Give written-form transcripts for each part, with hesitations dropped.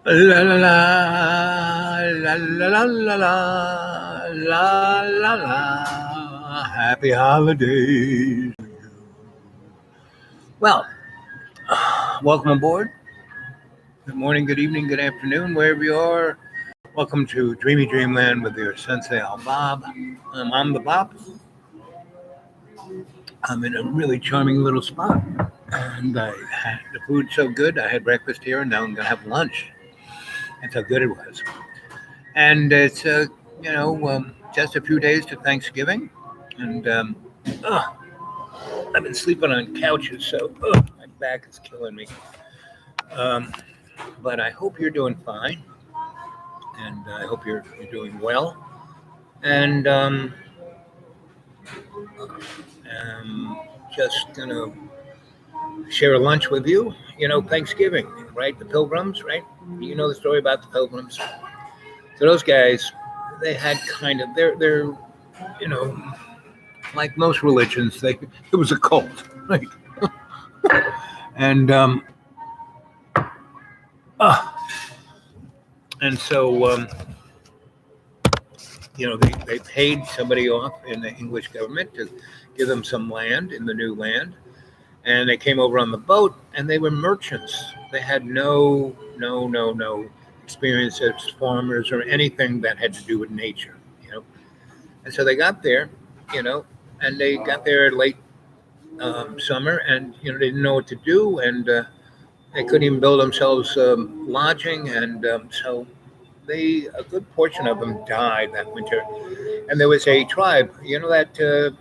La la la la la la la la la la. Happy holidays. Well, welcome aboard. Good morning, good evening, good afternoon, wherever you are. Welcome to Dreamy Dreamland with your Sensei Al Bob. I'm the Bob. I'm in a really charming little spot, and I had the food so good. I had breakfast here, and now I'm gonna have lunch. That's how good it was. And it's just a few days to Thanksgiving, and ugh, I've been sleeping on couches, so my back is killing me. Um, but I hope you're doing fine, and I hope you're doing well. And I'm just gonna share a lunch with you. You know, Thanksgiving, right? The Pilgrims, right? You know the story about the Pilgrims. So those guys, they had kind of they're you know like most religions, they it was a cult, right? And uh, and so they paid somebody off in the English government to give them some land in the new land, and they came over on the boat, and they were merchants. They had no experience as farmers or anything that had to do with nature, you know. And so they got there, you know, and they got there late summer, and they didn't know what to do, and they couldn't even build themselves lodging, and so a good portion of them died that winter. And there was a tribe, the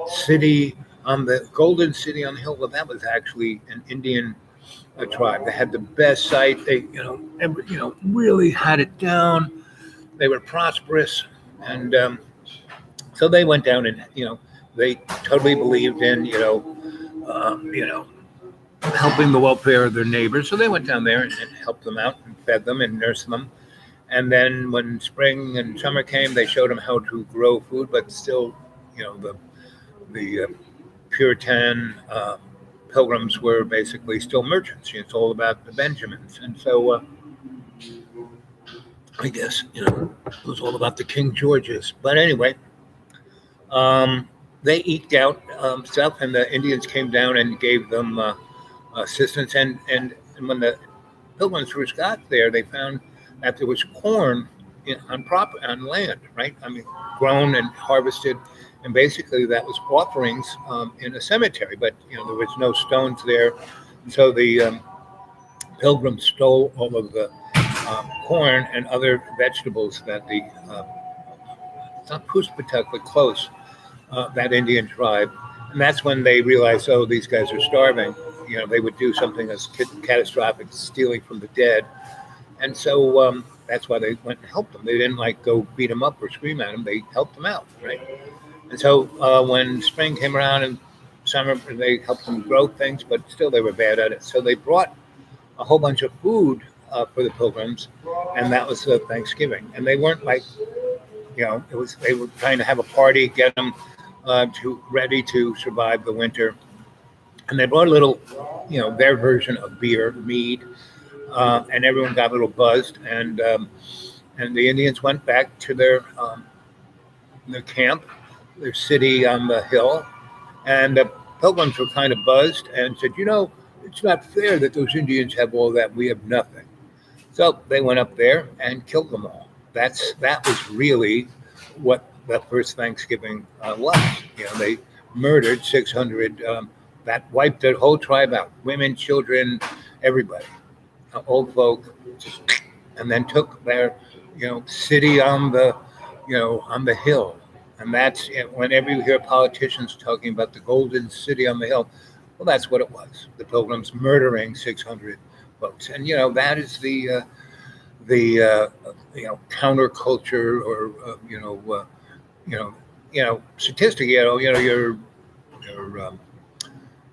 city on the Golden City on the hill. Well, that was actually an Indian tribe. They had the best site. They, really had it down. They were prosperous, and so they went down and they totally believed in um, you know helping the welfare of their neighbors. So they went down there and helped them out and fed them and nursed them. And then when spring and summer came, they showed them how to grow food, but still, the Puritan pilgrims were basically still merchants. It's all about the Benjamins, and so I guess it was all about the King Georges. But anyway, um, they eked out stuff, and the Indians came down and gave them assistance. And when the pilgrims first got there, they found that there was corn on land, right? I mean, grown and harvested, and basically that was offerings in a cemetery. But there was no stones there, so the pilgrims stole all of the corn and other vegetables that the it's not Puspatuck, but close, that Indian tribe. And that's when they realized, oh, these guys are starving. They would do something as catastrophic as stealing from the dead. And so that's why they went and helped them. They didn't like go beat them up or scream at them. They helped them out, right? And so when spring came around and summer, they helped them grow things, but still they were bad at it. So they brought a whole bunch of food for the pilgrims, and that was Thanksgiving. And they weren't like, it was they were trying to have a party, get them to ready to survive the winter. And they brought a little, their version of beer, mead, and everyone got a little buzzed, and the Indians went back to their camp, their city on the hill, and the Pilgrims were kind of buzzed and said, it's not fair that those Indians have all that, we have nothing. So they went up there and killed them all. That was really what the first Thanksgiving was. They murdered 600. That wiped the whole tribe out: women, children, everybody, old folk, just, and then took their, city on the hill. And that's whenever you hear politicians talking about the golden city on the hill, well, that's what it was. The Pilgrims murdering 600 folks, and that is the counterculture, or statistic.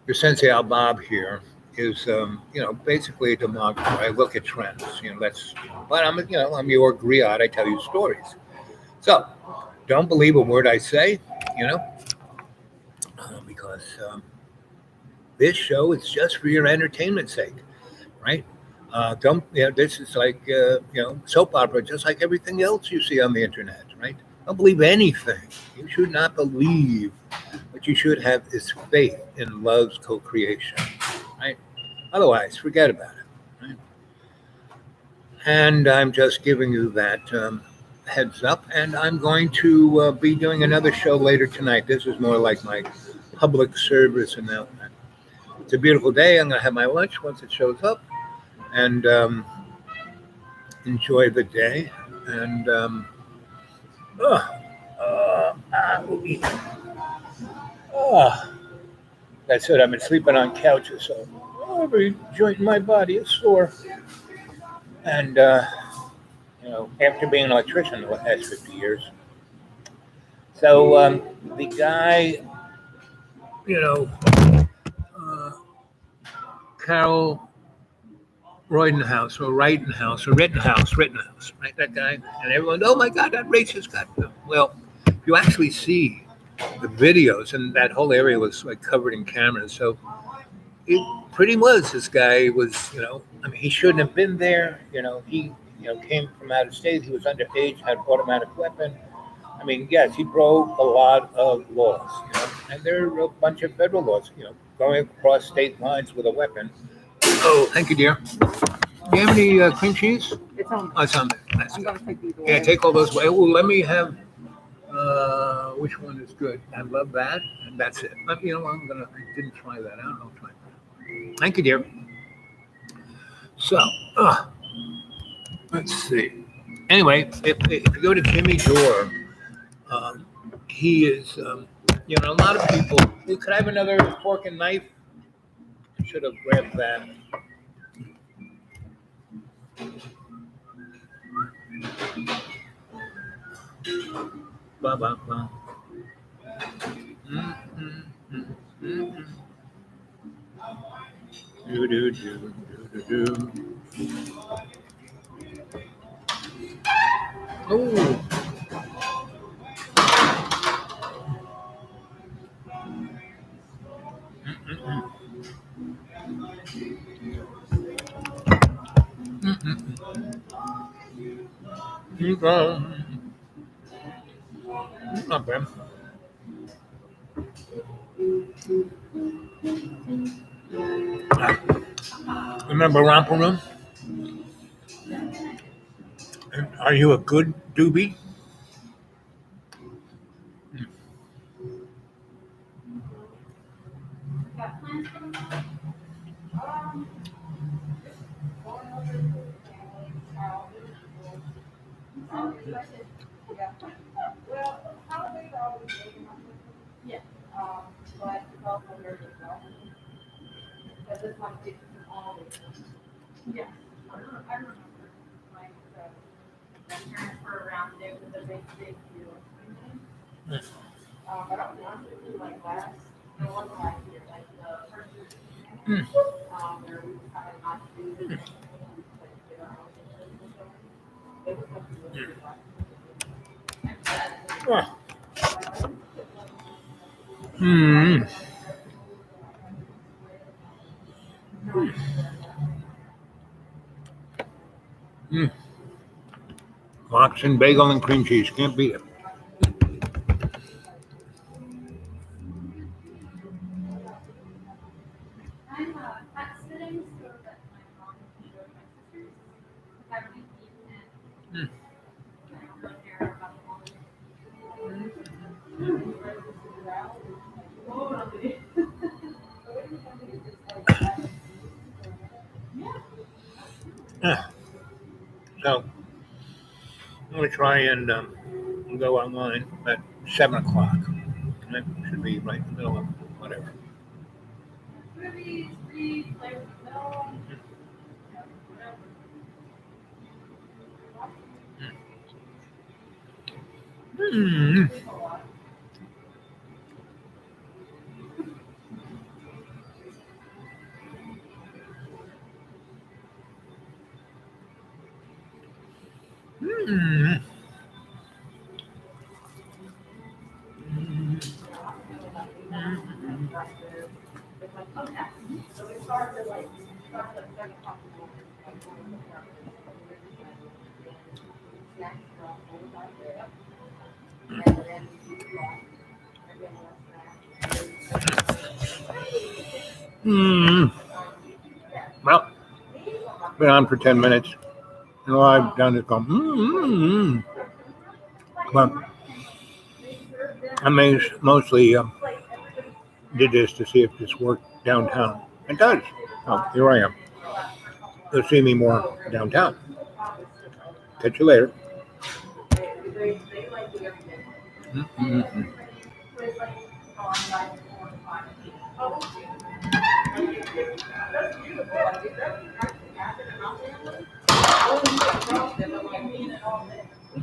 Your Sensei Al Bob here is basically a demographer. I look at trends. But I'm your griot. I tell you stories. So don't believe a word I say. Because this show is just for your entertainment sake, right? Don't this is like soap opera, just like everything else you see on the internet, right? Don't believe anything. You should not believe. What you should have is faith in love's co-creation, right? Otherwise, forget about it. Right? And I'm just giving you that heads up. And I'm going to be doing another show later tonight. This is more like my public service announcement. It's a beautiful day. I'm going to have my lunch once it shows up and enjoy the day. And uh, uh, that's it. I've been sleeping on couches, so every joint in my body is sore. And after being an electrician the last 50 years, so the guy, you know, uh, Carol Rittenhouse, right? That guy, and everyone, oh my God, that racist guy. Well, if you actually see the videos, and that whole area was like covered in cameras, so it pretty was this guy was, I mean, he shouldn't have been there. He, came from out of state. He was underage, had an automatic weapon. I mean, yes, he broke a lot of laws, and there are a bunch of federal laws, going across state lines with a weapon. Oh, thank you, dear. Do you have any cream cheese? It's on. Oh, it's on there. That's I'm good. gonna take these away. Yeah, take all those away. Well, let me have. Which one is good? I love that, and that's it. I didn't try that out. I'll try that. Thank you, dear. So, let's see. Anyway, if you go to Jimmy Dore, um, he is. A lot of people. Hey, could I have another fork and knife? I should have grabbed that. Ba ba ba. Mm, mm, mm, mm, mm. Do do do do do do. Oh. Not bad. Remember Romper Room? Are you a good doobie? Mm. Ah. Mm. Mm. Lox and bagel and cream cheese. Can't beat it. Mm. Ah. So I'm going to try and go online at 7 o'clock. That should be right in the middle of whatever. Mm. Mm. Mm. Well, been on for 10 minutes. And all I've done is go, But I mostly did this to see if this worked downtown. It does. Oh, here I am. You'll see me more downtown. Catch you later. Mm-hmm.